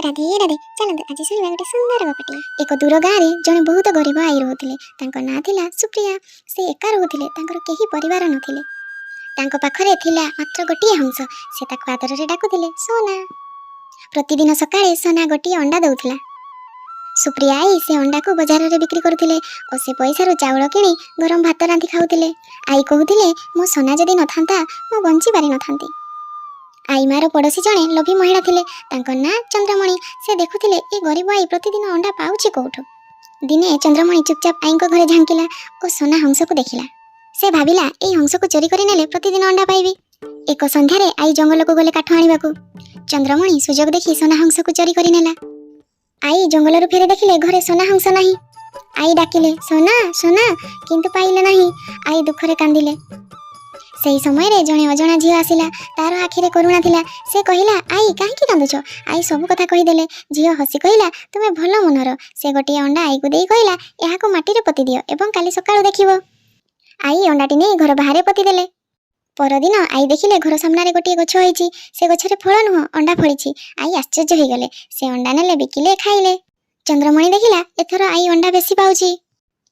ରାଧେ ରାଧେ ଚାଲନ୍ତୁ ଆଜି ଶୁଣିବା ଗୋଟେ ସୁନ୍ଦର ଗପଟି। ଏକ ଦୂର ଗାଁରେ ଜଣେ ବହୁତ ଗରିବ ଆଈ ରହୁଥିଲେ। ତାଙ୍କ ନାଁ ଥିଲା ସୁପ୍ରିୟା। ସେ ଏକା ରହୁଥିଲେ, ତାଙ୍କର କେହି ପରିବାର ନଥିଲେ। ତାଙ୍କ ପାଖରେ ଥିଲା ମାତ୍ର ଗୋଟିଏ ହଂସ। ସେ ତାକୁ ଆଦରରେ ଡାକୁଥିଲେ ସୋନା। ପ୍ରତିଦିନ ସକାଳେ ସୋନା ଗୋଟିଏ ଅଣ୍ଡା ଦେଉଥିଲା। ସୁପ୍ରିୟା ଆଈ ସେ ଅଣ୍ଡାକୁ ବଜାରରେ ବିକ୍ରି କରୁଥିଲେ ଓ ସେ ପଇସାରୁ ଚାଉଳ କିଣି ଗରମ ଭାତ ରାନ୍ଧି ଖାଉଥିଲେ। ଆଈ କହୁଥିଲେ, ମୋ ସୋନା ଯଦି ନଥାନ୍ତା ମୁଁ ବଞ୍ଚି ପାରିନଥାନ୍ତି। ଆଈ ମାର ପଡ଼ୋଶୀ ଜଣେ ଲୋଭୀ ମହିଳା ଥିଲେ। ତାଙ୍କ ନାଁ ଚନ୍ଦ୍ରମଣି। ସେ ଦେଖୁଥିଲେ ଏ ଗରିବ ଆଈ ପ୍ରତିଦିନ ଅଣ୍ଡା ପାଉଛି କୋଉଠୁ। ଦିନେ ଚନ୍ଦ୍ରମଣି ଚୁପଚାପ ଆଈଙ୍କ ଘରେ ଝାଙ୍କିଲା ଓ ସୋନା ହଂସକୁ ଦେଖିଲା। ସେ ଭାବିଲା, ଏଇ ହଂସକୁ ଚୋରି କରି ନେଲେ ପ୍ରତିଦିନ ଅଣ୍ଡା ପାଇବି। ଏକ ସନ୍ଧ୍ୟାରେ ଆଈ ଜଙ୍ଗଲକୁ ଗଲେ କାଠ ଆଣିବାକୁ। ଚନ୍ଦ୍ରମଣି ସୁଯୋଗ ଦେଖି ସୋନା ହଂସକୁ ଚୋରି କରି ନେଲା। ଆଈ ଜଙ୍ଗଲରୁ ଫେରି ଦେଖିଲେ ଘରେ ସୋନା ହଂସ ନାହିଁ। ଆଈ ଡାକିଲେ ସୋନା ସୋନା, କିନ୍ତୁ ପାଇଲେ ନାହିଁ। ଆଈ ଦୁଃଖରେ କାନ୍ଦିଲେ। ସେହି ସମୟରେ ଜଣେ ଅଜଣା ଝିଅ ଆସିଲା। ତାର ଆଖିରେ କରୁଣା ଥିଲା। ସେ କହିଲା, ଆଈ କାହିଁକି କାନ୍ଦୁଛ? ଆଈ ସବୁ କଥା କହିଦେଲେ। ଝିଅ ହସି କହିଲା, ତୁମେ ଭଲ ମନର। ସେ ଗୋଟିଏ ଅଣ୍ଡା ଆଈକୁ ଦେଇ କହିଲା, ଏହାକୁ ମାଟିରେ ପୋତି ଦିଅ ଏବଂ କାଲି ସକାଳୁ ଦେଖିବ। ଆଈ ଅଣ୍ଡାଟି ନେଇ ଘର ବାହାରେ ପୋତିଦେଲେ। ପରଦିନ ଆଈ ଦେଖିଲେ ଘର ସାମ୍ନାରେ ଗୋଟିଏ ଗଛ ହୋଇଛି। ସେ ଗଛରେ ଫଳ ନୁହଁ, ଅଣ୍ଡା ଫଳିଛି। ଆଈ ଆଶ୍ଚର୍ଯ୍ୟ ହୋଇଗଲେ। ସେ ଅଣ୍ଡା ନେଲେ, ବିକିଲେ, ଖାଇଲେ। ଚନ୍ଦ୍ରମଣି ଦେଖିଲା, ଏଥର ଆଈ ଅଣ୍ଡା ବେଶୀ ପାଉଛି।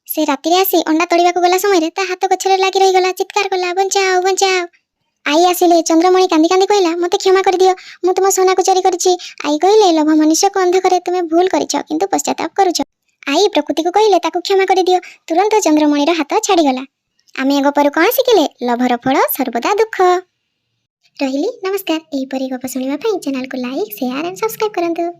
ସେ ରାତିରେ ଆସି ଅଣ୍ଡା ତୋଳିବାକୁ ଗଲା ସମୟରେ ତା ହାତ ଗଛରେ ଲାଗି ରହିଗଲା। ଚିତ୍କାର କଲା, ବଞ୍ଚାଅ ବଞ୍ଚାଅ। ଆଈ ଆସିଲେ। ଚନ୍ଦ୍ରମଣି କାନ୍ଦି କାନ୍ଦି କହିଲା, ମୋତେ କ୍ଷମା କରିଦିଅ, ମୁଁ ତୁମ ସୋନାକୁ ଚୋରି କରିଛି। ଆଈ କହିଲେ, ଲୋଭ ମନୁଷ୍ୟକୁ ଅନ୍ଧ କରେ। ତୁମେ ଭୁଲ କରିଛ, କିନ୍ତୁ ପଶ୍ଚାତାପ କରୁଛ। ଆଈ ପ୍ରକୃତିକୁ କହିଲେ, ତାକୁ କ୍ଷମା କରିଦିଅ। ତୁରନ୍ତ ଚନ୍ଦ୍ରମଣିର ହାତ ଛାଡ଼ିଗଲା। ଆମେ ଏ ଗପରୁ କ'ଣ ଶିଖିଲେ? ଲୋଭର ଫଳ ସର୍ବଦା ଦୁଃଖ। ରହିଲି, ନମସ୍କାର। ଏହିପରି ଗପ ଶୁଣିବା ପାଇଁ ଚ୍ୟାନେଲକୁ ଲାଇକ୍, ସେୟାର ଆଣ୍ଡ ସବସ୍କ୍ରାଇବ୍ କରନ୍ତୁ।